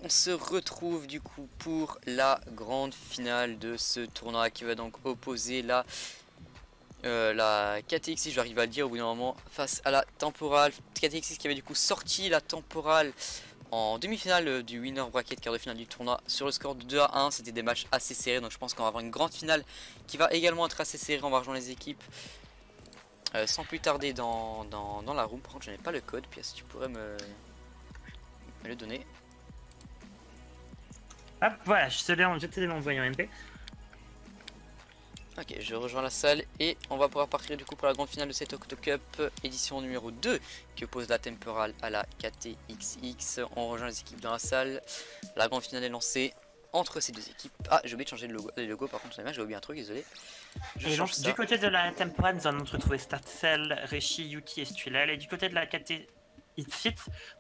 on se retrouve du coup pour la grande finale de ce tournoi qui va donc opposer la KTX6, j'arrive à le dire au bout d'un moment, face à la Temporal. KTX6 qui avait du coup sorti la Temporal en demi-finale du winner bracket, quart de finale du tournoi, sur le score de 2-1. C'était des matchs assez serrés, donc je pense qu'on va avoir une grande finale qui va également être assez serrée. On va rejoindre les équipes sans plus tarder dans la room. Par contre je n'ai pas le code, puis si tu pourrais me le donner. Hop, voilà, je te l'ai envoyé en MP. Ok, je rejoins la salle et on va pouvoir partir du coup pour la grande finale de cette Octo Cup édition numéro 2 qui oppose la Temporal à la KTXX. On rejoint les équipes dans la salle. La grande finale est lancée entre ces deux équipes. Ah, j'ai oublié de changer les logos par contre, j'ai oublié un truc, désolé. Et donc, du côté de la Temporal, nous allons retrouver Startcell, Reshi, Yuki et Stulel. Et du côté de la KTXX,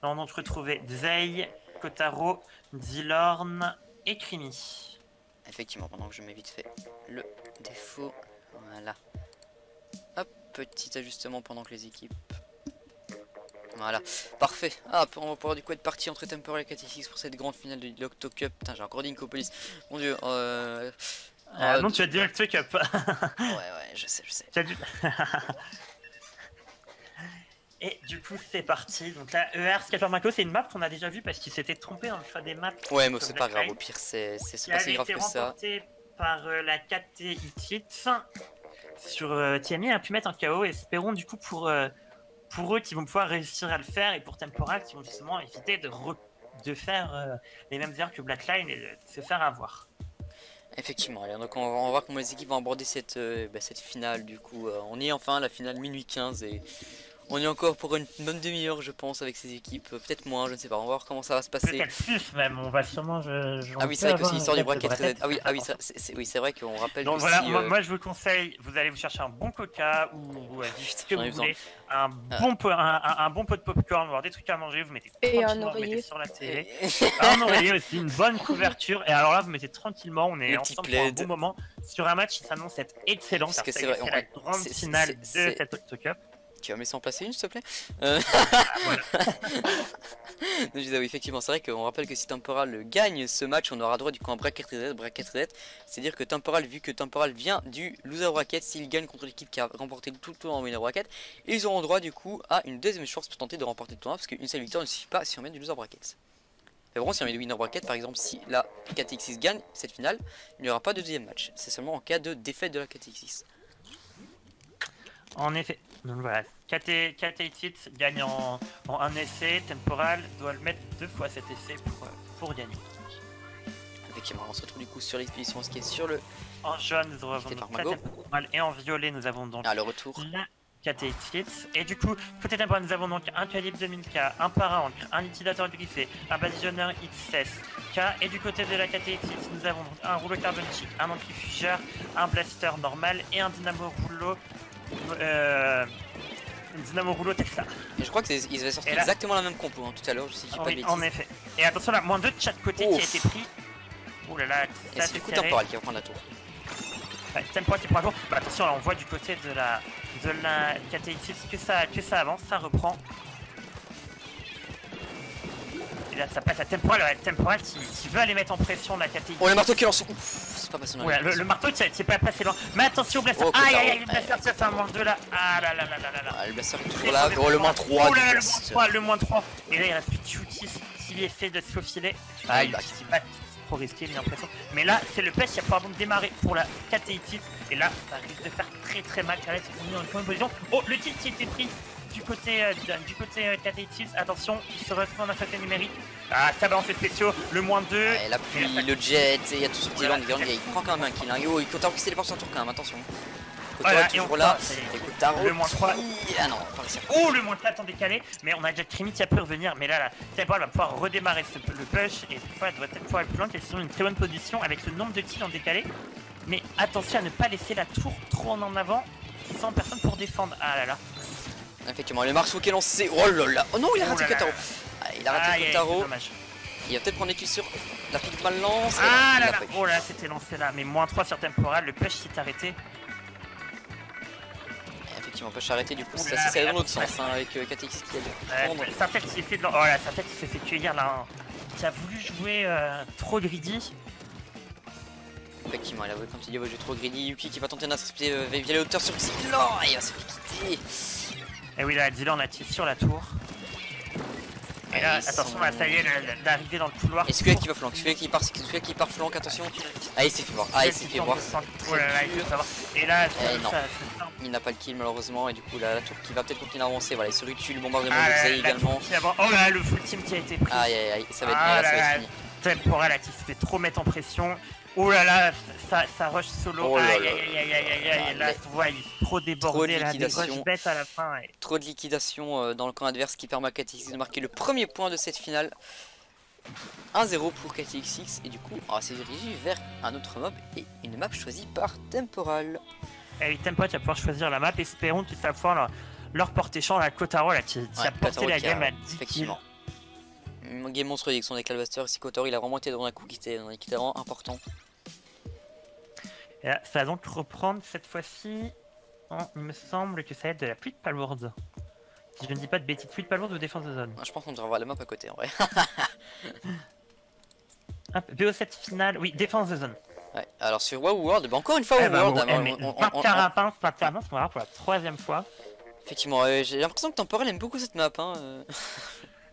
nous allons retrouver Zei, Kotaro, Zilorn et Krimi. Effectivement, pendant que je mets vite fait le défaut, voilà. Hop, petit ajustement pendant que les équipes. Voilà, parfait. Hop, on va pouvoir du coup être parti entre Temporal et KTX pour cette grande finale de l'Octo Cup. Putain, j'ai encore dit Incopolis. Mon dieu. Non, tu as dit Octo Cup. ouais, je sais. Et du coup c'est parti, donc là ER Scalper Mako c'est une map qu'on a déjà vue parce qu'il s'était trompé dans le choix des maps. Ouais mais c'est pas grave, au pire c'est pas si grave que ça. Remporté par la KTX sur TMI a pu mettre un KO et espérons du coup pour eux qui vont pouvoir réussir à le faire et pour Temporal qui vont justement éviter de faire les mêmes erreurs que Blackline et de se faire avoir. Effectivement, allez, donc on va voir comment les équipes vont aborder cette finale du coup. On est enfin à la finale minuit 15 et on est encore pour une bonne demi-heure je pense avec ces équipes, peut-être moins, je ne sais pas, on va voir comment ça va se passer. Peut-être plus même, on va sûrement... Ah oui c'est vrai que c'est l'histoire du bracket reset. Ah oui, c'est vrai qu'on rappelle donc que voilà, si, moi je vous conseille, vous allez vous chercher un bon coca ou ce que vous voulez, un bon pot de popcorn, voire des trucs à manger, vous mettez tranquillement, vous mettez sur la télé, un oreiller aussi, une bonne couverture, et alors là vous mettez tranquillement, on est ensemble pour un bon moment, sur un match qui s'annonce être excellent, parce que c'est la grande finale de cette Octo Cup. Tu vas me laisser en placer une s'il te plaît voilà. Je disais oui effectivement c'est vrai qu'on rappelle que si Temporal gagne ce match on aura droit du coup à un bracket reset. C'est à dire que Temporal, vu que Temporal vient du loser bracket, s'il gagne contre l'équipe qui a remporté tout le tournoi en winner bracket, ils auront droit du coup à une deuxième chance pour tenter de remporter le tournoi, parce qu'une seule victoire ne suffit pas si on met du loser bracket. Mais bon, si on met du winner bracket, par exemple si la KTX6 gagne cette finale, il n'y aura pas de deuxième match, c'est seulement en cas de défaite de la KTX6. En effet, donc voilà, KTX gagne en un essai, Temporal doit le mettre 2 fois cet essai pour gagner. Effectivement, on se retrouve du coup sur l'expédition, ce qui est sur le... En jaune, nous avons donc la Temporal et en violet, nous avons donc le retour. La KTX. Et du coup, côté Temporal, nous avons donc un calibre 2000K, un parancre, un liquidateur griffé, un basitionneur XS-K. Et du côté de la KTX, nous avons donc un rouleau carbone chic, un antifugeur, un blaster normal et un dynamo rouleau. Dynamo rouleau Tesla. Et je crois qu'ils avaient sorti exactement la même compo hein, tout à l'heure, je sais pas de bêtises. En effet. Et attention là, moins 2 de chaque côté qui a été pris. Ouh là là, et c'est du coup Temporal qui va prendre la tour. Ouais, Temporal qui prend la tour. Bah, attention là, on voit du côté de la KTX que ça avance, ça reprend. Et là ça passe à Temporal qui veut aller mettre en pression la KTX. Oh le marteau qui lance. C'est pas passé loin. Ouais, le marteau qui est pas passé loin. Mais attention, Blaster. Aïe, le Blaster, ça fait un moins 2 là. Ah là là là là là. Le Blaster est toujours là. Oh le moins 3. Oh là là, le moins 3. Et là il reste plus de Yuki qui essaie de se faufiler. Ah, Yuki c'est pas trop risqué, j'ai l'impression. Mais là, c'est le pêche qui a pardon démarré pour la KTX. Et là, ça risque de faire très mal. Car là, c'est fini dans une bonne position. Oh, le titre qui a été pris du côté KTX. Attention, il se retrouve en affaire numérique. Ah, ça balance les spéciaux, le moins 2. Ouais, la pluie, le jet, il y a tout ce petit land, il prend quand même un kill. Oh, il Kotaro qui s'éléporte son tour quand même, attention. Kotaro toujours là, et Kotaro. Le moins 3. Ah non, pas réussi. Oh, le moins 4 en décalé. Mais on a déjà Krimi qui a pu revenir. Mais là, Temporal va pouvoir redémarrer le push. Et cette fois, elle doit peut-être pouvoir aller plus loin. Elles sont dans une très bonne position avec ce nombre de kills en décalé. Mais attention à ne pas laisser la tour trop en avant sans personne pour défendre. Ah là là. Effectivement, le marteau qui est lancé. Oh là là. Oh non, il a raté Kotaro. Il a raté Kotaro. Il va peut-être prendre les kills sur la pique mal lance. Ah là là. Oh là, c'était lancé là. Mais moins 3 sur Temporal. Le push s'est arrêté. Effectivement, push arrêté. Du coup, ça c'est dans l'autre sens avec KTX qui a dû prendre. Sa tête s'est fait cueillir là. qui a voulu jouer trop greedy. Effectivement, il a voulu, comme tu dis, jouer trop greedy. Yuki qui va tenter d'intercepter via les hauteurs sur Xylan. Il va se faire quitter. Et oui, là, Dylan a tiré sur la tour. Et là, attention, là, ça y est, d'arriver dans le couloir. Et celui qui va flanc, celui qui part flanc, attention. Ah, il s'est fait voir. Ah, il s'est fait voir. Oh là là, il faut savoir. Et là, il n'a pas le kill malheureusement. Et du coup, la tour qui va peut-être continuer à avancer. Voilà, il se tue le bombardement de Zay également. Oh là, le full team qui a été pris. Aïe aïe aïe, ça va être fini. Temporal là qui se fait trop mettre en pression. Oh là là, ça rush solo. Aïe aïe aïe aïe aïe. Là, tu vois, il est trop débordé. Là, des rush bêtes à la fin. Trop de liquidation dans le camp adverse qui permet à KTX de marquer le premier point de cette finale. 1-0 pour KTX6 et du coup on va se diriger vers un autre mob et une map choisie par Temporal. Et Temporal va pouvoir choisir la map, espérons qu'ils savent pouvoir leur porter champ à Kotaro là, qui a porté la game à 10 kills. Game monstrueux avec son Decalvaster, ici Kotaro il a vraiment été dans un coup qui était vraiment important. Et là, ça va donc reprendre cette fois-ci, il me semble que ça va être de la pluie de palourde. Si je ne dis pas de bêtises, pluie de palourde ou défense de zone. Je pense qu'on devrait avoir la map à côté en vrai. BO7 finale, oui, défense de zone. Ouais, alors sur WoW World, encore une fois WoW World. Carapince, on va pour la 3ème fois. Effectivement, j'ai l'impression que Temporal aime beaucoup cette map.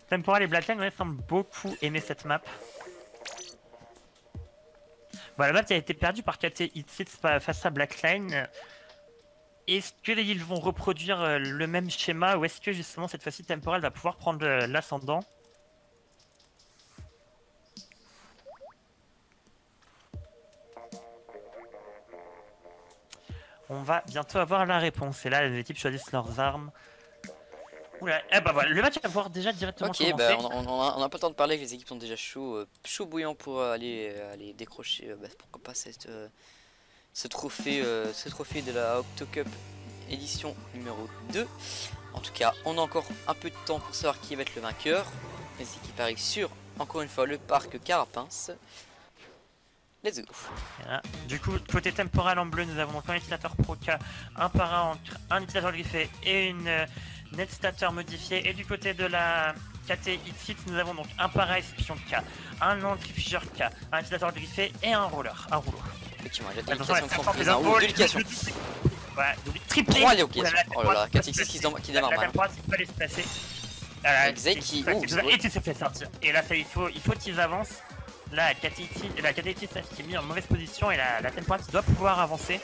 Temporal et Blackline semblent beaucoup aimer cette map. Bon, la map qui a été perdue par KT Hitsits face à Blackline. Est-ce qu'ils vont reproduire le même schéma ou est-ce que justement cette fois-ci Temporal va pouvoir prendre l'ascendant? On va bientôt avoir la réponse. Et là, les équipes choisissent leurs armes. Oula, eh bah voilà, le match va pouvoir déjà directement commencer. Ok, bah on a pas le temps de parler, les équipes sont déjà chaud bouillant pour aller décrocher, pourquoi pas ce trophée de la Octo Cup édition numéro 2. En tout cas, on a encore un peu de temps pour savoir qui va être le vainqueur. Les équipes arrivent sur, encore une fois, le parc Carapince. Let's go. Voilà. Du coup, côté Temporal en bleu, nous avons donc un utilisateur Pro-K, un para-encre, un utilisateur griffé et une Netstater modifiée. Et du côté de la KT Hitsits, nous avons donc un para-espion K, un centrifugeur K, un utilisateur griffé et un roller, un rouleau. Effectivement, j'ai deux liquidations. Voilà, triplé. 3 liquidations. Oh là là, KT6 qui démarre mal. La Temporal qui peut aller se passer. Xay qui... Et tu se fais sortir. Et là, il faut qu'ils avancent. Là, la KT Hitsits qui est mis en mauvaise position et la Temporal qui doit pouvoir avancer.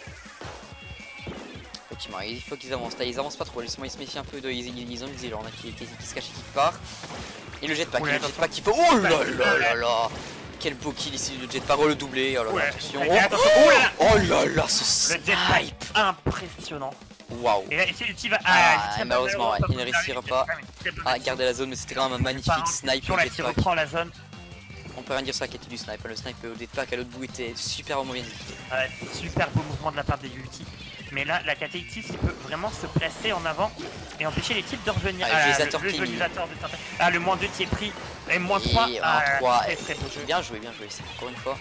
Effectivement, il faut qu'ils avancent. Là, ils avancent pas trop. Justement, ils se méfient un peu de. Ils ont une zéro qui se cache et qui part. Et le jetpack, qui fait. Oh là là là là. Quel beau kill ici, le jetpack, le doublé. Oh là là, attention. Oh là là, ce snipe impressionnant. Waouh. Et là, ici, va. Malheureusement, il ne réussira pas à garder la zone, mais c'était quand même un magnifique snipe. Qui reprend la zone. On peut rien dire sur la quête du snipe. Le snipe au jetpack à l'autre bout était super bien exécuté. Super beau mouvement de la part des Ulti. Mais là, la KT Hitsits, il peut vraiment se placer en avant et empêcher l'équipe de revenir. Le moins 2 qui est pris. Et moins 3. Très beau jeu. Bien joué, c'est encore une fois.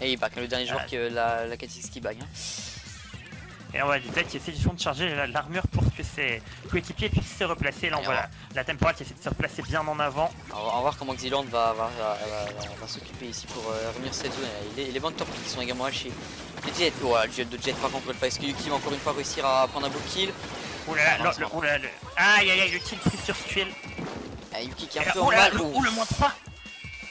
Et il back, le dernier joueur que la KT Hitsits qui bague. Et on va dire qu'il essaie de charger l'armure pour que ses coéquipiers puissent se replacer. Là, on voit la Temporal qui essaie de se replacer bien en avant. On va voir comment Xyland va s'occuper ici pour revenir cette zone. Les bandes torpilles qui sont également hachées. Les jets, le jet de jet par contre, est-ce que Yuki va encore une fois réussir à prendre un beau kill? Aïe aïe aïe, le kill pris sur Squall. Yuki qui est un peu en mal. Le moins 3.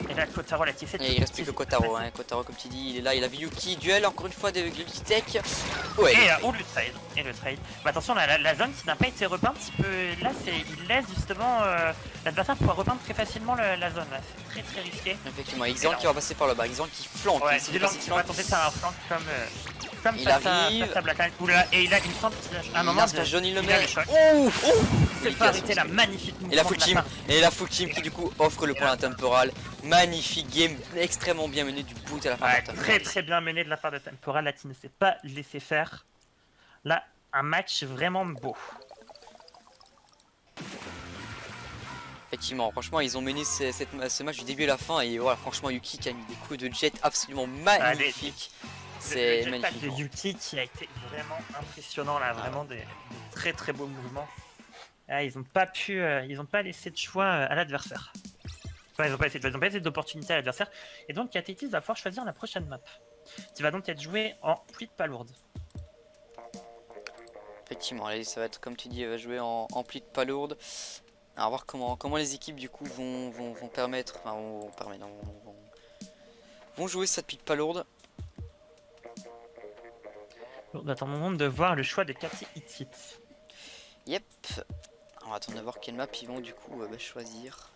Et là, Kotaro là qui essaie de... Et il reste plus que Kotaro, Kotaro comme tu dis, il est là, il a vu Yuki, duel encore une fois de Lultitech. Et le trade. Bah, attention, la zone qui n'a pas été repeinte, là il laisse justement l'adversaire pouvoir repeindre très facilement la zone. C'est très risqué. Effectivement, Xylan qui va passer par le bas, Xylan qui flanque. Xylan qui va tenter de faire un flank comme il ça, arrive. Et il a une centre à un moment de jaune, il le met. Il faut arrêter la magnifique. Et la full team qui du coup offre le point à Temporal. Magnifique game, extrêmement bien mené du bout à la fin. Très bien mené de la part de Temporal, là qui ne s'est pas laissé faire. Là, un match vraiment beau. Effectivement, franchement, ils ont mené ce match du début à la fin. Et voilà, franchement, Yuki qui a mis des coups de jet absolument magnifiques. C'est magnifique. Le Yuki qui a été vraiment impressionnant là, vraiment des très beaux mouvements. Ils n'ont pas laissé de choix à l'adversaire. Enfin, ils ont pas essayé d'opportunité à l'adversaire. Et donc KTX va pouvoir choisir la prochaine map, qui va donc être jouée en pluie de palourde. Effectivement, allez, ça va être comme tu dis, va jouer en pluie de palourde. On va voir comment les équipes du coup vont permettre, enfin vont jouer cette pluie de palourde. On attend le moment de voir le choix de KTX. Yep. On va attendre de voir quelle map ils vont du coup choisir.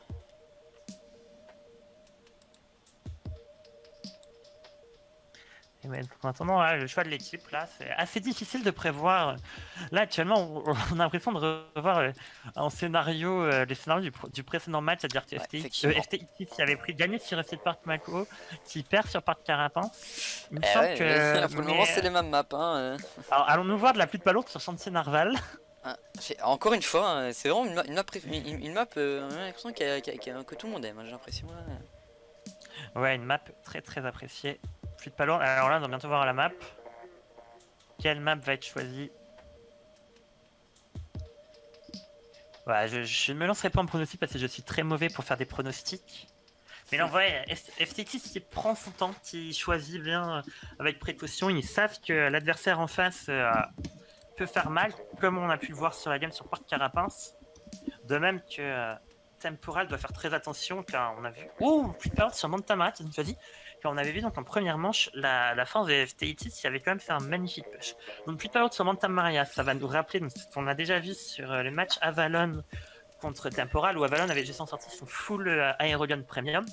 Et ouais, en attendant, là, le choix de l'équipe, là, c'est assez difficile de prévoir. Là, actuellement, on a l'impression de revoir en scénario les scénarios du précédent match, c'est-à-dire que FTX qui avait pris gagné sur FC Park Mako, qui perd sur Parc Carapace. Il me semble que. Pour le moment, c'est les mêmes maps. Hein. Alors, allons-nous voir de la pluie de palourde sur Chantier Narval. Encore une fois, hein, c'est vraiment une map l'impression que tout le monde aime, hein, j'ai l'impression. Ouais, une map très très appréciée. Pluie de palourde. Alors là, on va bientôt voir la map. Quelle map va être choisie? Voilà, je ne me lancerai pas en pronostic parce que je suis très mauvais pour faire des pronostics. Mais là, en vrai, FTX qui prend son temps, qui choisit bien avec précaution. Ils savent que l'adversaire en face peut faire mal, comme on a pu le voir sur la game sur Parc Carapace. De même que Temporal doit faire très attention car on a vu. Oh, pluie de palourde sur Mantamara qui nous choisit. On avait vu donc en première manche la fin de FTX qui avait quand même fait un magnifique push. Donc plus de palourde sur Manta Maria, ça va nous rappeler ce qu'on a déjà vu sur le match Avalon contre Temporal où Avalon avait juste sorti son full Aerogun Premium.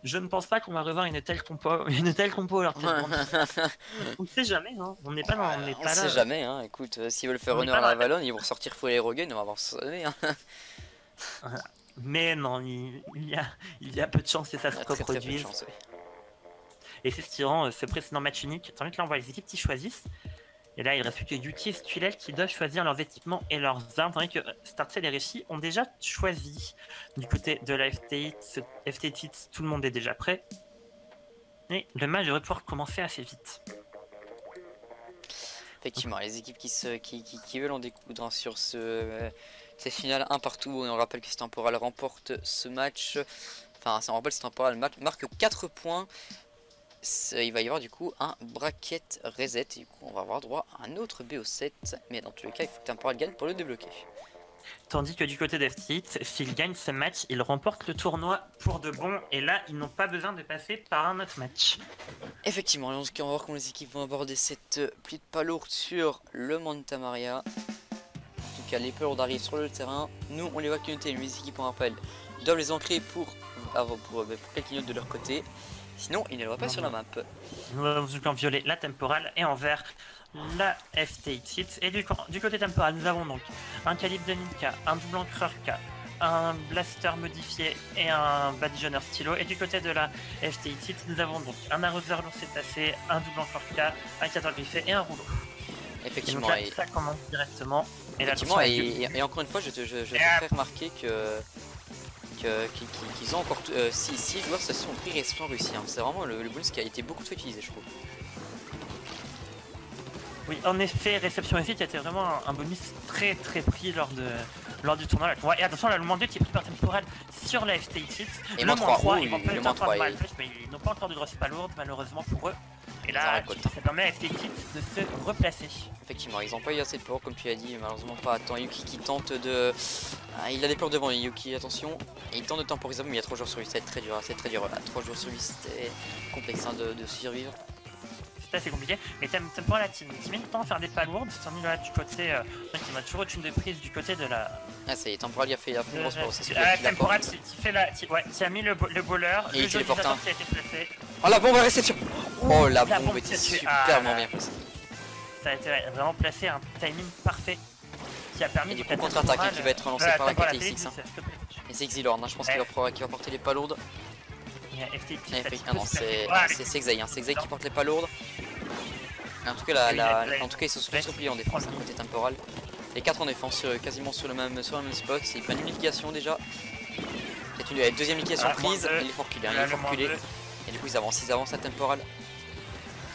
Je ne pense pas qu'on va revoir une telle compo alors on ne sait jamais, hein. On n'est pas dans, on n'est pas là. On sait jamais, hein. Écoute, s'ils veulent faire honneur à Avalon, ils vont sortir full Aerogun, on va voir ça sonner. Hein. Mais non, il y a peu de chances que ça se reproduise. Et c'est ce qui rend ce précédent match unique. Tant que là on voit les équipes qui choisissent. Et là il reste plus que Yuki et Stulel qui doivent choisir leurs équipements et leurs armes. Tandis que Starcell et Réchi ont déjà choisi. Du côté de la FTX, tout le monde est déjà prêt. Et le match devrait pouvoir commencer assez vite. Effectivement, les équipes qui veulent en découdre sur ces finales un partout. Et on rappelle que Temporal remporte ce match. Enfin, ça me rappelle que Temporal marque 4 points. Il va y avoir du coup un bracket reset. Et du coup, on va avoir droit à un autre BO7. Mais dans tous les cas, il faut que Temporal gagne pour le débloquer. Tandis que du côté d'FTX, s'ils gagnent ce match, ils remportent le tournoi pour de bon. Et là, ils n'ont pas besoin de passer par un autre match. Effectivement, on va voir comment les équipes vont aborder cette pluie de palourde sur le Manta Maria. En tout cas, les palourdes arrivent sur le terrain. Nous, on les voit clignoter. Les équipes, on rappelle, doivent les ancrer pour qu'elles clignotent de leur côté. Sinon, ils ne le voient pas sur la map. Nous avons en violet la Temporal et en vert la FTX. Et du côté Temporal, nous avons donc un calibre de 1000K, un double encreur K, un blaster modifié et un badigeonneur stylo. Et du côté de la FTX, nous avons donc un arroseur long cétacé, un double encreur K, un 14 griffé et un rouleau. Effectivement. Et donc là, ça commence directement. Et encore une fois, je te fais remarquer qu'ils ont encore 6 joueurs se sont pris et se sont réussi. Hein. C'est vraiment le bonus qui a été beaucoup de fois utilisé, je trouve. Oui, en effet, réception ici qui a été vraiment un bonus très très pris lors du tournoi. Et attention, là, le moins 2 qui est pris par Temporal sur la FTX. Et le moins 3, ils vont peut-être en 3 de mal, mais ils n'ont pas encore de grosse palourde, malheureusement pour eux. Et là, ça permet à FTX de se replacer. Effectivement, ils n'ont pas eu assez de power comme tu as dit, malheureusement pas. Attends, Yuki qui tente de... il a des peurs devant Yuki, attention. Et il tente de temporiser, mais il y a 3 joueurs sur lui, ça va être très dur. C'est très dur, là. 3 joueurs sur lui, c'était complexe hein, de survivre. C'est assez compliqué, mais Temporal là, qui met du temps à faire des palourdes, tandis là du côté, il a toujours une de prise du côté de la... Ah ça y est, Temporal il a fait une grosse pause. Temporal qui a mis le bowler, et le jeu qui a été placé. Oh la bombe à réception. Oh la bombe était superment bien placée. Ça a été vraiment placé, un timing parfait qui a permis de contre-attaque qui va être relancé par la KTX. Et c'est Xylorn, je pense qu'il va porter les palourdes. Non, c'est Xay, c'est Xay qui porte les palourdes. En tout cas, ils se sont tous repliés en défense à côté Temporal. Les 4 en défense, quasiment sur le même spot. C'est une liquidation déjà. C'est une deuxième liquidation prise. Il faut reculer, Et du coup, ils avancent à Temporal.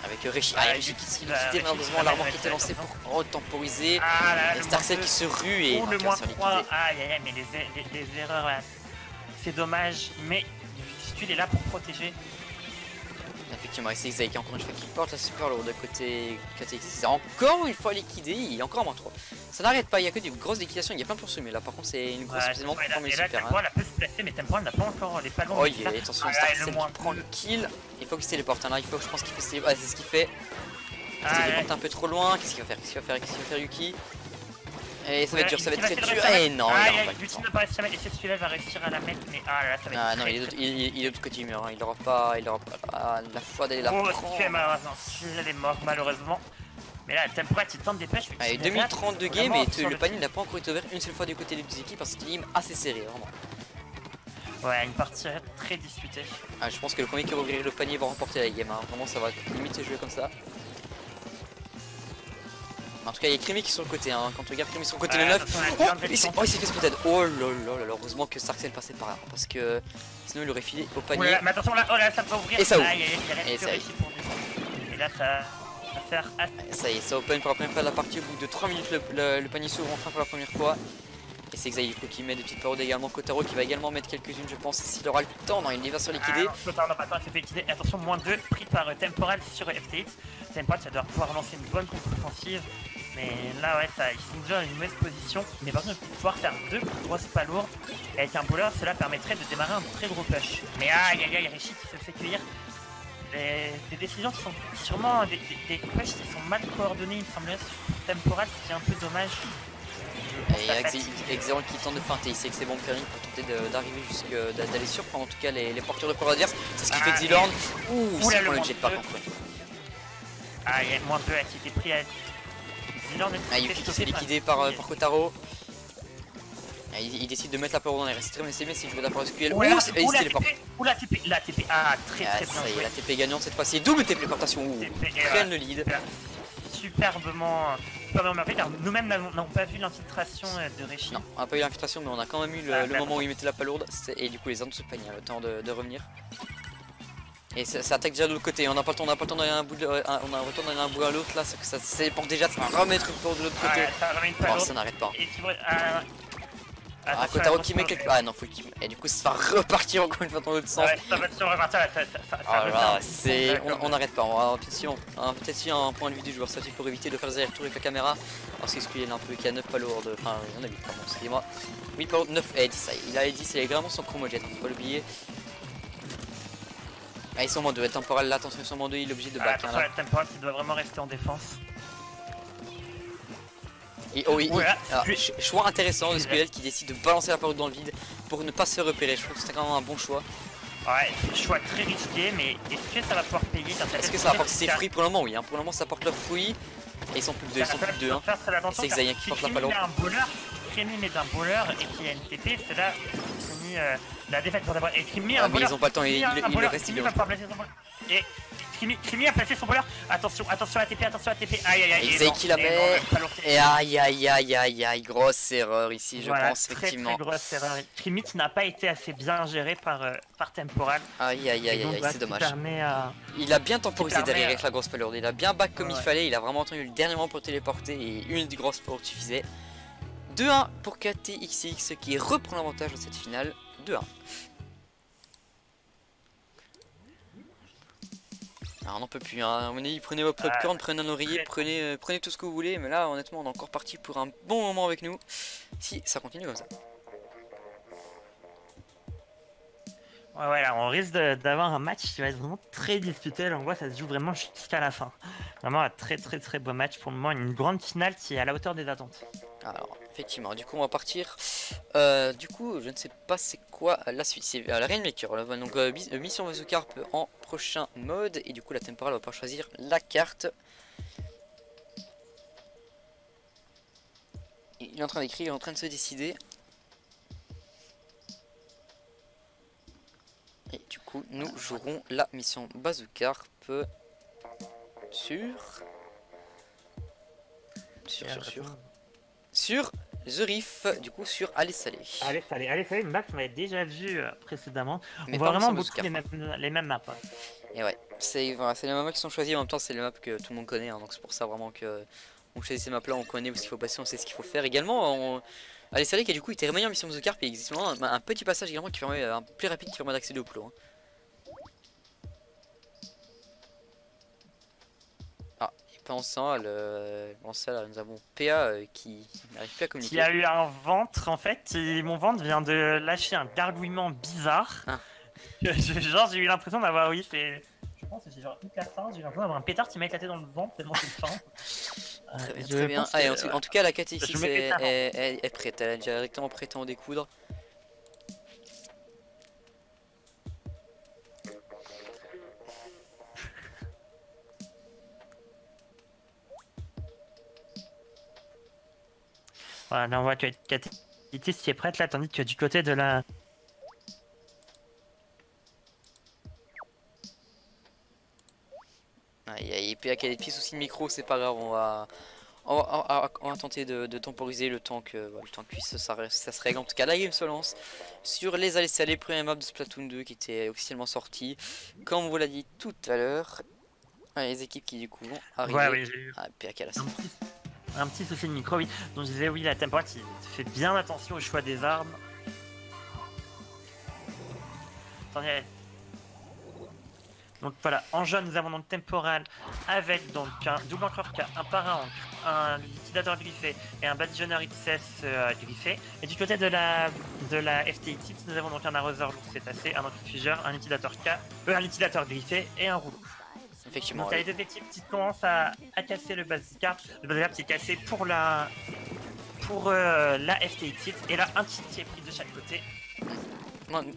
Avec Réchi qui était malheureusement l'armure qui était lancée pour retemporiser. Et Starcell qui se rue et le moins 3. Aïe, mais les erreurs là. c'est dommage, mais Skull est là pour protéger. Effectivement, et c'est Xaï qui encore une fois qui porte la super lourde de côté KTX. C'est encore une fois liquidé, il est encore en moins 3. Ça n'arrête pas, il y a que des grosses liquidations, il y a plein de poursuivis. Là par contre c'est une grosse spécialement pour former et là, super. Temporal peut se placer, mais Temporal n'a pas encore les ballons. Oh yeah, attention, Starcell qui prend le kill. Il faut qu'il se téléporte, là il faut, je pense qu'il fait c'est ce qu'il fait. Il se téléporte un peu trop loin, qu'est-ce qu'il va faire? Qu'est-ce qu'il va faire Yuki? Et ça va être dur, ça va être très dur. Et non, il aura pas le temps. Et c'est celui-là va réussir à la mettre, mais ah là ça va être. Ah non, il est de l'autre côté du mur, il aura pas la foi d'aller la prendre. Oh, celui-là est mort malheureusement. Mais là, Temporal il tente des pêches. Allez, 2032 games et le panier n'a pas encore été ouvert une seule fois du côté des deux équipes parce que c'est une game assez serré, vraiment. Ouais, une partie très disputée. Ah, je pense que le premier qui va ouvrir le panier va remporter la game, hein. Vraiment ça va limite se jouer comme ça. En tout cas, il y a Crémy qui est sur le côté, hein. Quand tu regardes Crémy sur le côté le 9. Oh, il s'est fait spotted. Oh là là là, heureusement que Starcell passait par là. Parce que sinon il aurait filé au panier. Ouais, mais attention là, oh là, ça peut ouvrir. Et ça ouvre. Et là, ça va faire. Ça y est, ça open pour la première fois de la partie. Au bout de 3 minutes, le panier s'ouvre enfin pour la première fois. Et c'est Xaï qui met des petites paroles également. Kotaro qui va également mettre quelques-unes, je pense. S'il aura le temps, non, il va se liquider. Non, pas il s'est fait liquider. Attention, moins 2 pris par Temporal sur FTX. Temporal, ça doit pouvoir lancer une bonne contre-offensive. Mais là, ouais, ils sont déjà dans une mauvaise position. Mais par contre, pouvoir faire 2 grosses palourdes avec un bowler, cela permettrait de démarrer un très gros push. Mais aïe aïe aïe, Rishi qui se fait cueillir. Des décisions qui sont sûrement des pushs qui sont mal coordonnées, il me semblait, sur Temporal, ce qui est un peu dommage. Et Xeron qui tente de feinter, il sait que c'est bon pour tenter d'arriver d'aller surprendre en tout cas les porteurs de cours adverses. C'est ce qui fait Xilorn. Ouh, ça prend le jetpack encore une fois. Ah, il y a moins 2 qui était pris à Xilorn. Yuki qui s'est liquidé par Kotaro. Il décide de mettre la peur dans les restes, mais c'est bien s'il joue la peur SQL. Ouh, il se téléporte. Ouh, la TP, ah, très bien. Ça y est, la TP gagnante cette fois-ci. Double téléportation. Ouh, prennent le lead. Superbement marqué car nous-mêmes n'avons pas vu l'infiltration de Rishi. Non, on n'a pas eu l'infiltration, mais on a quand même eu le moment où il mettait la palourde. Et du coup, les armes se peignent, le temps de revenir. Et ça attaque déjà de l'autre côté. On n'a pas le temps d'aller un bout on a retourné d'un bout à l'autre là. Ça se téléporte déjà, ça va remettre une palourde de l'autre côté. Oh, ça n'arrête pas. Kotaro qui met quelque... Ah non, faut qu'il... Et du coup ça va repartir encore une fois dans l'autre sens. Ouais, ça va se repartir là, c'est... On n'arrête pas, on va peut-être si un point de vue du joueur, ça c'est pour éviter de faire des allers-retours avec la caméra. Parce qu'il est un peu, qu'il y a 9 palourdes, enfin on a 8 pardon, excusez-moi. 8 palourdes, 9 et 10, il a 10, il a vraiment son chromogène, faut pas l'oublier. Ah ils sont moins 2, Temporal là, attention ils sont moins 2, il est obligé de back. Temporal qui doit vraiment rester en défense. Et oh oui, choix intéressant de SQL qui décide de balancer la palourde dans le vide pour ne pas se faire repérer. Je trouve que c'était quand même un bon choix. Ouais, choix très risqué, mais est-ce que ça va pouvoir payer? Est-ce que ça va porter ses fruits? Pour le moment, oui. Hein. Pour le moment, ça porte leurs fruits. Et ils sont plus que 2. Ils sont plus que 2. Hein. C'est Xaïen qui porte la palourde. Crémy met d'un bowler et qui a une TP, c'est là Crémy la défaite pour d'abord. Et Crémy a un bowler. Mais ils ont pas le temps, il le reste, il est. Crémy a placé son bowler. Attention à TP, Aïe aïe aïe. Et Xaï qui la met. Et aïe aïe aïe aïe aïe. Grosse erreur ici, je pense, effectivement. Très grosse erreur. Crémy n'a pas été assez bien géré par Temporal. Aïe aïe aïe aïe, c'est dommage. Il a bien temporisé derrière avec la grosse palourde. Il a bien back comme il fallait. Il a vraiment attendu le dernier moment pour téléporter. Et une grosse palourde suffisait. 2-1 pour KTXX qui reprend l'avantage dans cette finale. 2-1. Alors on n'en peut plus, hein. Prenez vos popcorn, prenez un oreiller, prenez tout ce que vous voulez. Mais là honnêtement on est encore parti pour un bon moment avec nous. Si ça continue comme ça. Ouais, là on risque d'avoir un match qui va être vraiment très disputé. Là on voit ça se joue vraiment jusqu'à la fin. Vraiment un très beau match pour le moment. Une grande finale qui est à la hauteur des attentes. Alors effectivement, du coup on va partir. Du coup je ne sais pas c'est quoi la suite. C'est la Rainmaker. Là, donc mission Vazucarp en prochain mode. Et du coup la Temporal va pas choisir la carte. Et il est en train d'écrire, il est en train de se décider. Et du coup nous jouerons la mission Bazookarp sur The Reef, du coup sur Allez Salé. Allez Salé, une map qu'on avait déjà vue précédemment. On voit vraiment beaucoup les mêmes maps. Hein. Et ouais, c'est les maps qui sont choisis, en même temps c'est les maps que tout le monde connaît, hein, donc c'est pour ça vraiment que Donc ces maps là on connaît où il faut passer, on sait ce qu'il faut faire. Également allez Salé qui a du coup été meilleur mission Mesocarp et existe un petit passage également qui permet un plus rapide qui permet d'accéder au plot. Ah, et pendant ça, là, nous avons PA qui n'arrive plus à communiquer. Qui a eu un ventre en fait, et mon ventre vient de lâcher un gargouillement bizarre. Ah. Genre j'ai eu l'impression d'avoir, oui, c'est... Je pense que c'est genre hyper fin, j'ai l'impression d'avoir un pétard qui m'a éclaté dans le ventre tellement c'est fin. Très bien, très bien. Allez, en tout cas la KT6 est prête, elle est directement prête à en découdre. Voilà, là on voit que KT6 qui est prête là, tandis que du côté de la... Il peut y avoir des petits soucis de micro, c'est pas grave, on va tenter de temporiser le temps que puisse ça se règle. En tout cas la game se lance sur les allées premier map de Splatoon 2 qui était officiellement sorti comme on vous l'a dit tout à l'heure. Les équipes qui du coup vont arriver. Ouais, oui, j'ai eu un petit souci de micro, oui. Donc je disais oui, la temporale qui fait bien attention au choix des armes. Attendez. Donc voilà, en jaune nous avons donc temporal avec donc un double encreur K, un para-encre, un liquidateur griffé et un badigeonneur XS griffé. Et du côté de la FTX, nous avons donc un arroseur lourd cétacé, un antifugeur, un liquidateur K, un liquidateur griffé et un rouleau. Effectivement. Donc il y a les deux équipes qui commencent à casser le bazooka. Le bazooka qui est cassé pour la FTX et là un kit qui est pris de chaque côté.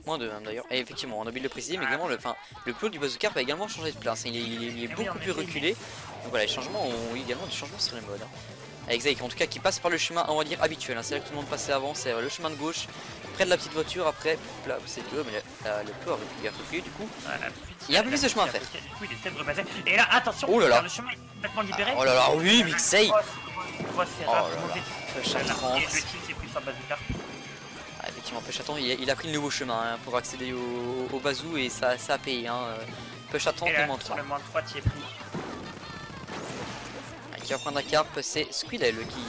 Moins de même d'ailleurs, et effectivement on a oublié de le préciser, mais également le plot du bazooka a également changé de place, il est beaucoup plus reculé, donc voilà les changements ont eu également des changements sur les modes. Avec Zayk en tout cas qui passe par le chemin on va dire habituel, c'est là que tout le monde passait avant, c'est le chemin de gauche, près de la petite voiture, après là c'est le mais le plot a reculé du coup, il y a plus de chemin à faire. Et là attention, oh là là. Le chemin est complètement libéré. Oh là là, oui Mixey. Oh là là, effectivement, Peuchaton il a pris le nouveau chemin pour accéder au bazou et ça a payé. Peuchaton le moins 3. Le moins 3 qui est pris. Qui va prendre la carpe, c'est Squidel qui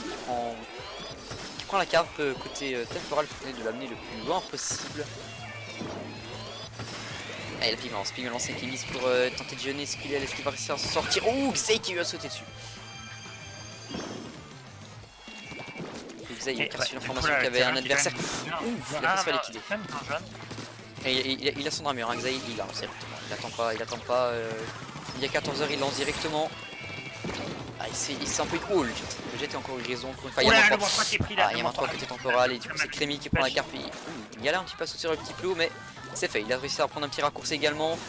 prend la carpe côté temporal pour tenter de l'amener le plus loin possible. Allez, la Pigmelance qui mise pour tenter de jeûner Squidel, est-ce qu'il va réussir à s'en sortir? Oh, Xay qui lui a sauté dessus. Il a reçu l'information qu'il y avait un adversaire. Il a fait liquider. Et il a son armure, Xay il lance directement. Il attend pas. Il y a 14 h il lance directement. Il s'est un peu. Oh le jet est encore eu raison. Il y a moins 3 côté temporal et du coup c'est Crémy qui prend la carpe. Il galère un petit peu à sauter sur le petit plot mais c'est fait. Il a réussi à prendre un petit raccourci également.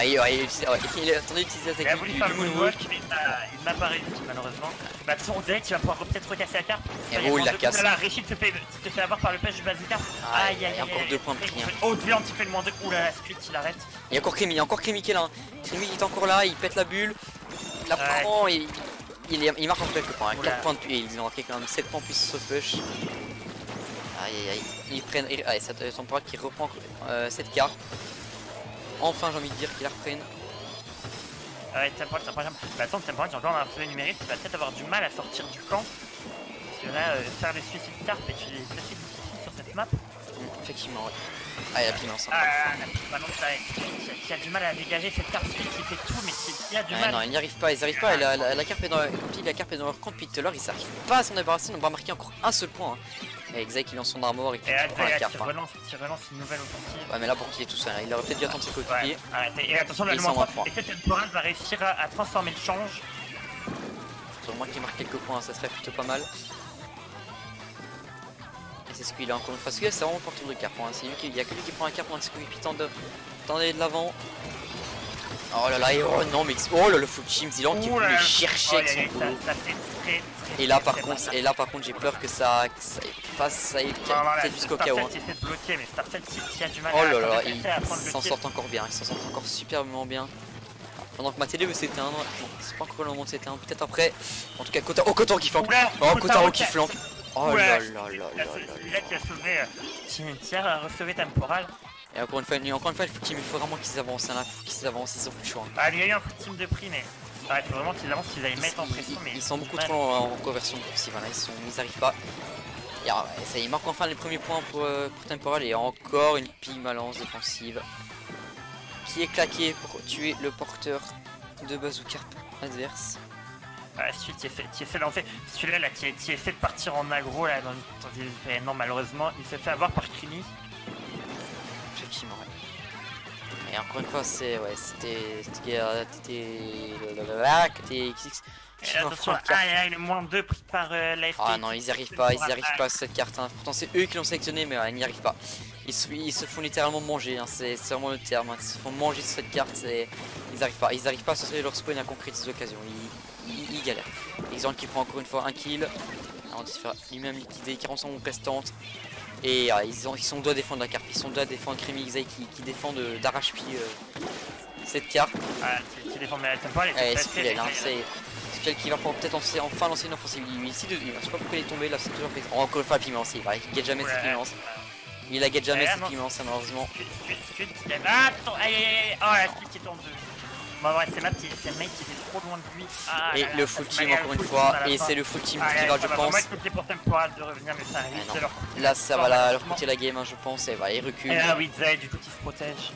Il a attendu d'utiliser la technique du moonwalk. Il n'a pas réussi malheureusement. Bah on dirait qu'il va pouvoir peut-être recasser la carte. Et il la casse. Là, Rachid se fait avoir par le pêche du bazooka. Il y a encore 2 points de prix. Oh, un petit peu le moins 2. Ouh là la Squid il arrête. Il y a encore Crémy qui est là. Crémy est encore là, il pète la bulle. Il la prend et il marque en quelques points. 4 points de puits. Il a marqué quand même 7 points plus ce push. Aïe. Ils prennent. Allez, c'est son pote qui reprend cette carte. Enfin, j'ai envie de dire qu'ils la reprennent. Temporal. Bah attends, Temporal, j'ai encore un feu numérique, tu vas peut-être avoir du mal à sortir du camp. Parce que là, faire les suicides carpe et tu les assez difficiles sur cette map. Effectivement, ouais. La Pigmelance. La qui a du mal à dégager cette carte suite qui fait tout, mais qui a du mal. Non, ils n'y arrivent pas, La carpe est dans leur camp depuis tout à l'heure, ils n'arrivent pas à s'en débarrasser, ils n'ont pas marqué encore un seul point. Et Xay qui lance son armor et qui prend la carpe. Qui relance une nouvelle offensive. Ouais, mais là pour qu'il est tout seul, il aurait peut-être dû attendre ses coéquipiers. Et attention, le moins 3. Et que Temporal va réussir à transformer le change. Sur moi qui marque quelques points, ça serait plutôt pas mal. Et c'est ce qu'il a encore une fois. C'est vraiment pour tour de carpe. Il y a que lui qui prend la carpe pendant que ses coéquipiers tentent d'aller de l'avant. Oh là là, oh non, mais oh là le full team Zilan qui peut le chercher avec son boulot. Et là par contre j'ai peur que ça passe jusqu'au KO. Oh là là, il s'en sort encore bien, il s'en sort encore superbement bien. Pendant que ma télé veut s'éteindre, c'est pas encore le moment de s'éteindre, peut-être après. En tout cas Kotaro qui flanque. Oh Kotaro qui flanque. Oh là là là là là. Qui a sauvé Cimetière, a recevé Temporal. Et encore une fois, il faut vraiment qu'ils avancent, ils ont plus le choix. Il y a eu un coup de team de prix, mais Ouais, faut vraiment qu'ils avancent, qu'ils aillent mettre en pression. Mais ils sont beaucoup trop lents en conversion offensive. Voilà, ils arrivent pas. Et alors, ça y est, marque enfin les premiers points pour Temporal. Et encore une pile malance défensive qui est claquée pour tuer le porteur de bazooka adverse. Celui qui essaie d'en fait, celui-là là, qui essaie de partir en aggro là, non, malheureusement, il s'est fait avoir par Krimi. Effectivement, ouais. Et encore une fois, c'était XX. Attention, le moins 2 pris par l'AFT. Ah non, ils n'y arrivent pas, à cette carte. Hein. Pourtant, c'est eux qui l'ont sélectionné, mais ils n'y arrivent pas. Ils se font littéralement manger, hein. C'est vraiment le terme. Hein. Ils se font manger sur cette carte, ils n'arrivent pas à sortir leur spawn et à concrétiser l'occasion. Ils galèrent. Exemple qui prend encore une fois un kill. On va se faire lui-même liquider, 40 secondes restantes. Et ils sont doigts à défendre la carte. Ils sont doigts à défendre Krimi Xai qui défend d'arrache-pied cette carte. Qui défend mais Temporal. C'est Spell qui va peut-être enfin lancer une offensive. Je sais pas pourquoi il est tombé là, c'est toujours plaisant. Encore une fois, la piment, il guette jamais cette piment. Il la guette jamais cette piment, malheureusement. Attends, oh la split qui est en deux. Bon ouais, c'est le mec qui était trop loin de lui. Et le full team encore une fois, et c'est le full team qui va, je pense. Pour Temporal de revenir, mais ça arrive. Là, ça va leur coûter la game, je pense. Et voilà, il recule. Et là, oui, Zay, du coup, il se protège.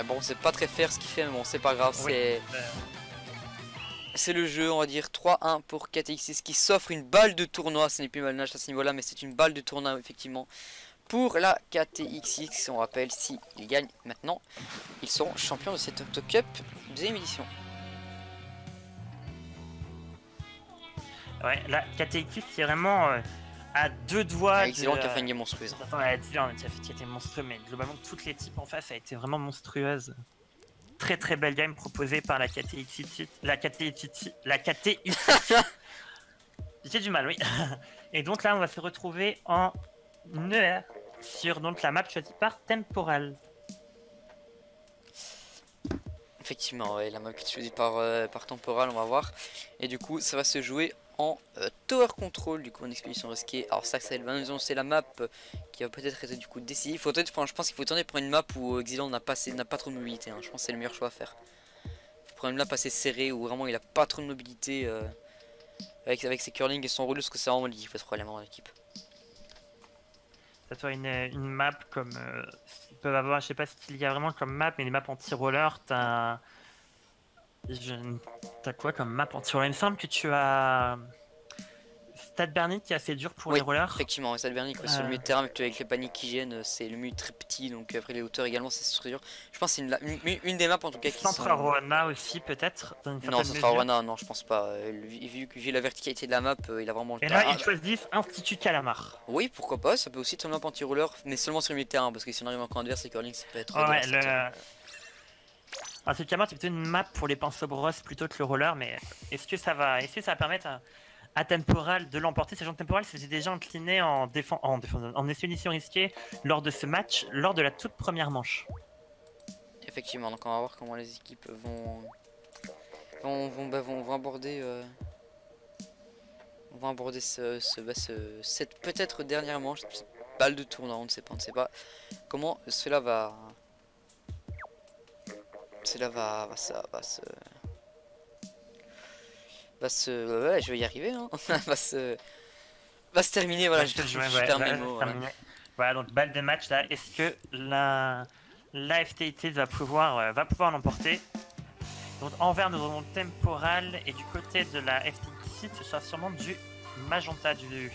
Bon, c'est pas très fair ce qu'il fait, mais bon, c'est pas grave. C'est le jeu, on va dire 3-1 pour KTX6 qui s'offre une balle de tournoi. Ce n'est plus malnage à ce niveau-là, mais c'est une balle de tournoi, effectivement. Pour la KTX6, on rappelle, s'ils gagnent maintenant, ils seront champions de cette Octo Cup deuxième édition. Ouais, la KTX6 c'est vraiment à deux doigts. Excellent qui a fait une game monstrueuse. Attends, qui a été monstrueux, mais globalement toutes les types en face a été vraiment monstrueuse. Très très belle game proposée par la KTX6. La KTX6. J'ai du mal, oui. Et donc là, on va se retrouver en ER sur donc la map choisie par Temporal. Effectivement, ouais, la map qui est choisie par Temporal, on va voir. Et du coup, ça va se jouer en Tower Control, du coup en expédition risquée. Alors ça va nous annoncer la map qui va peut-être être du coup décisive. Je pense qu'il faut tourner pour une map où Xilan n'a pas trop de mobilité. Hein. Je pense que c'est le meilleur choix à faire. Pour une map assez serrée où vraiment il a pas trop de mobilité avec ses curling et son rouleux, parce que c'est vraiment lui qui fait ce problème dans l'équipe. Ça soit une map comme ils peuvent avoir, je sais pas ce qu'il y a vraiment comme map, mais les maps anti-roller, t'as quoi comme map anti-roller? Il me semble que tu as Stade Bernic qui est assez dur pour les rollers. Effectivement, Stade Bernic, sur le milieu de terrain, avec les paniques qui gênent, c'est le milieu très petit, donc après les hauteurs également, c'est très dur. Je pense que c'est une des maps en tout cas qui Centre Arona aussi peut-être. Non, Centre Arona, non, je pense pas. Vu la verticalité de la map, il a vraiment le temps. Et là, ils choisissent Institut Calamar. Oui, pourquoi pas, ça peut aussi être une map anti-roller, mais seulement sur le milieu de terrain, parce que si on arrive en camp adverse, les curling, ça peut être. Institut Calamar, c'est plutôt une map pour les pinceaux brosses plutôt que le roller, mais est-ce que ça va permettre à Temporal de l'emporter, sachant que Temporal s'était déjà incliné en expédition risquée lors de ce match, lors de la toute première manche. Effectivement, donc on va voir comment les équipes vont aborder cette peut-être dernière manche, cette balle de tournoi, on ne sait pas comment cela va ouais, je vais y arriver, hein. va se terminer, voilà, je perds mes mots. Voilà, donc balle de match là, est-ce que la FTT va pouvoir l'emporter? Donc envers nous avons Temporal et du côté de la FTT ce sera sûrement du magenta, du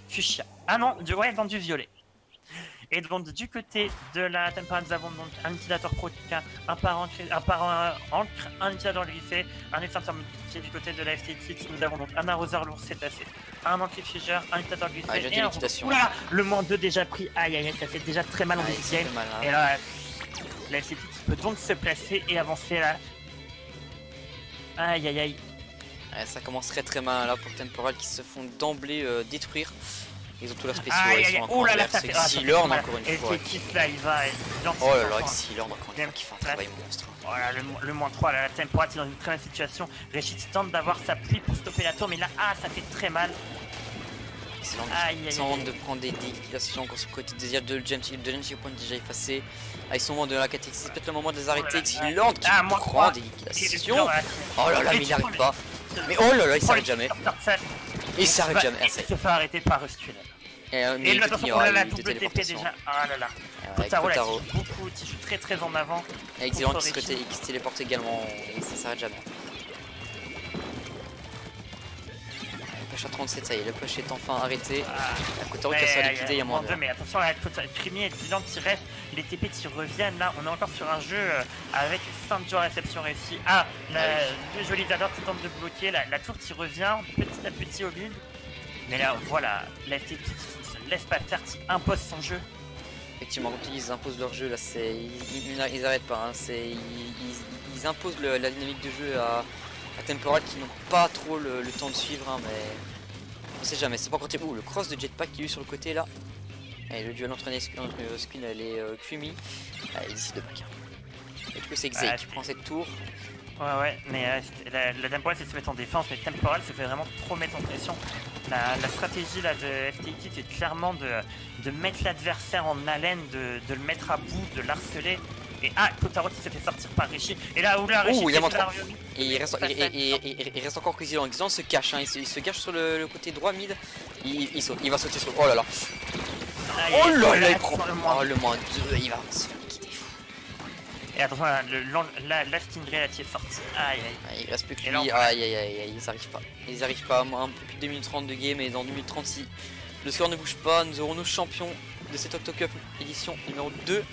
fuchsia. Ah non, du violet. Et donc du côté de la Temporal, nous avons donc un utilisateur Protica, un parent encre, un utilisateur griffé, un extincteur modifié. Du côté de la FTX, nous avons donc un arroseur lourd cétacé, un anti-figeur, un utilisateur griffé et un oula, le moins 2 déjà pris. Aïe aïe aïe, ça fait déjà très mal en début de game. Et là, la FTX peut donc se placer et avancer là. Aïe aïe aïe. Ouais, ça commence très mal là pour Temporal qui se font d'emblée détruire. Ils ont tous leurs spéciaux, ils sont encore en verse. Xilorn encore une fois. Là, il va. Oh là là, Xilorn encore une fois qui fait un travail monstre. Voilà, le moins 3, la Temporal est dans une très bonne situation. Régis tente d'avoir sa pluie pour stopper la tour, mais là, ça fait très mal. Excellent. Sans de prendre des liquidations encore sur le côté de Genji point déjà effacé. Ah, ils sont au moment de la KTX, c'est peut-être le moment de les arrêter. Excellent qui prend des liquidations. Oh là là, mais il n'arrive pas. Mais oh là là, il s'arrête jamais. Il s'arrête jamais. Il se fait arrêter par Ruskulen. Et là, attention, la double TP déjà. Ah là là. Kotaro là, beaucoup, qui joue très très en avant. Excellent qui se téléporte également et ça s'arrête jamais. Le push à 37, ça y est, le push est enfin arrêté. Kotaro qui a sa liquidé, il y a moins de. Mais attention, Krimi et Dylan qui restent, les TP qui reviennent là. On est encore sur un jeu avec 5 jours réception réussie. Ah, le joli Zador qui tente de bloquer, la tour qui revient petit à petit au build. Mais là, voilà, la FT qui se laisse pas faire, qui impose son jeu. Effectivement, quand ils imposent leur jeu, là, ils arrêtent pas. Hein, ils imposent la dynamique de jeu à Temporal qui n'ont pas trop le temps de suivre. Hein, mais on sait jamais. C'est pas quand le cross de Jetpack qui est eu sur le côté là. Et le duel entre Squin et Krimi. Il décide de back. Et du coup, c'est Xay qui prend cette tour. Ouais, mais la Temporal c'est se mettre en défense, mais Temporal se fait vraiment trop mettre en pression. La stratégie là de FTX c'est clairement de mettre l'adversaire en haleine, de le mettre à bout, de l'harceler. Et Kotaro qui s'est fait sortir par Rishi. Et là où Rishi il y a moins 3. Et il reste encore Xilan. Xilan se cache, hein. Il se cache sur le côté droit mid. Il saute, il va sauter sur. Oh là là. Oh là là, il prend. Oh le moins 2, il va se faire liquider. Et attention, la Stingray qui est sortie. Aïe aïe. Il reste plus que lui. Aïe, ils arrivent pas. Un peu plus de 2 minutes 30 de game et dans 2 minutes 30 si le score ne bouge pas, nous aurons nos champions de cette Octocup édition numéro 2.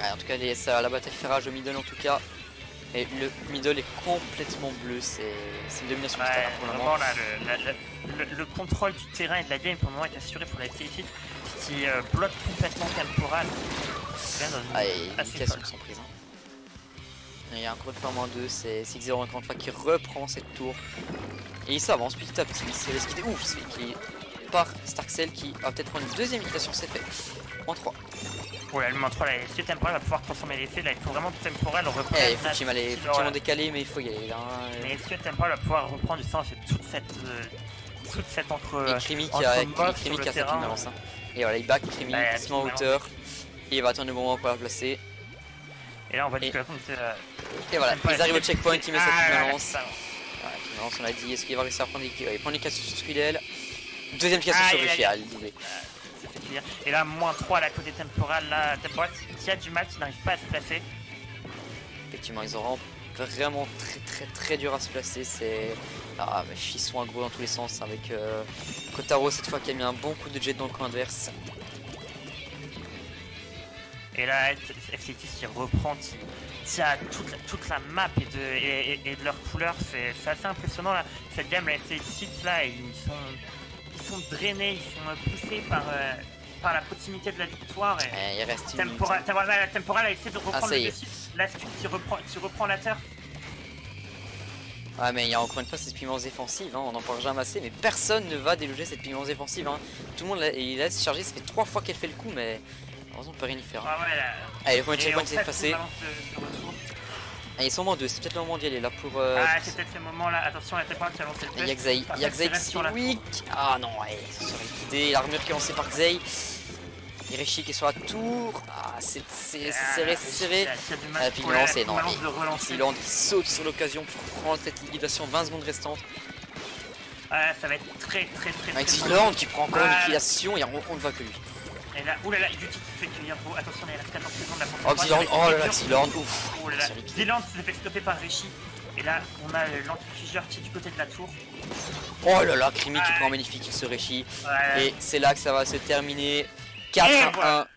En tout cas, la bataille fait rage au middle en tout cas. Et le middle est complètement bleu, c'est une domination totale pour le moment. Là, le contrôle du terrain et de la game pour le moment est assuré pour la FTX qui bloque complètement Temporal. Les indications sont prises. Hein. Et encore une fois moins 2, c'est 6-0 encore une fois qui reprend cette tour. Et il s'avance petit à petit, c'est l'esquivé. Ouf, c'est qui par Starkcell qui va peut-être prendre une deuxième invitation, c'est fait. En 3. Ouais, le moins 3 là, est-ce que Temporal va pouvoir transformer l'effet là? Il faut vraiment que Temporal reprenne. Effectivement, elle est effectivement décalée, mais il faut y aller là. Mais est-ce que Temporal va pouvoir reprendre du sens et toute cette entre. Et Krimi qui a fait une balance. Hein. Et voilà, il back Krimi, il se met en hauteur. Et il va attendre le bon moment pour la placer. Et là, on va dire que et voilà, ils arrivent au checkpoint, il met sa petite balance. Voilà, balance, on l'a dit, est-ce qu'il va réussir à prendre il prend les casses sur Squidel. Deuxième casse sur Richard, il doublé. Et là, moins 3 à la côté Temporal, là, Temporal qui a du mal, qui n'arrive pas à se placer. Effectivement, ils auront vraiment très dur à se placer. C'est. Ah, mais ils sont aggro dans tous les sens avec Kotaro cette fois qui a mis un bon coup de jet dans le coin adverse. Et là, FTX qui reprend, qui a toute la map et de leurs couleurs, c'est assez impressionnant là. Cette game, la FTX là, ils sont drainés, ils sont poussés par la proximité de la victoire. Et il reste Temporal a essayé de reprendre le dessus. Là, qui reprend la turf. Ouais, mais il y a encore une fois cette pigmence défensive, hein, on en parle jamais assez, mais personne ne va déloger cette pigmence défensive. Hein. Tout le monde il laisse charger, ça fait 3 fois qu'elle fait le coup, mais heureusement on peut rien y faire. Hein. Ah ouais, là. Allez, le premier checkpoint s'est effacé. Ils sont en 2, c'est peut-être le moment d'y aller là pour. C'est peut-être le moment là, attention, la Temporal qui a lancé le test. Il y a Xay qui se weak. Ah non, ouais, ça serait liquidé. L'armure qui est lancée par Xay. Irishi qui est sur la tour. Ah, c'est serré, c'est serré. Et puis il lance et non. Silent qui saute sur l'occasion pour prendre cette liquidation. 20 secondes restantes. Ça va être très. Avec Silent qui prend encore une liquidation et on ne voit que lui. Et là, oulala, Yuki qui se fait cueillir. Oh, attention, il reste 14 secondes là. Oh, Xyland, oh là là, Xyland, ouf. Oh là là, Xyland s'est fait stopper par Rishi. Et là, on a l'antifugeur qui est du côté de la tour. Oh là là, Krimi qui prend magnifique ce Rishi. Et c'est là que ça va se terminer. 4-1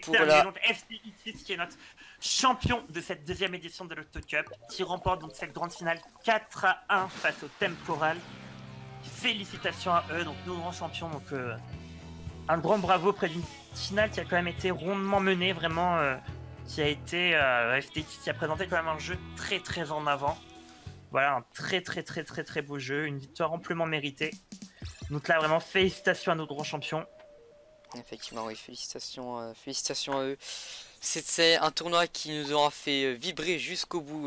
pour la FTX qui est notre champion de cette deuxième édition de l'Octocup, qui remporte donc cette grande finale 4-1 face au Temporal. Félicitations à eux, donc nos grands champions. Donc un grand bravo près d'une finale qui a quand même été rondement menée, vraiment, qui a été FTX qui a présenté quand même un jeu très en avant. Voilà, un très beau jeu, une victoire amplement méritée. Donc là, vraiment, félicitations à nos grands champions. Effectivement, oui, félicitations à eux. C'est un tournoi qui nous aura fait vibrer jusqu'au bout.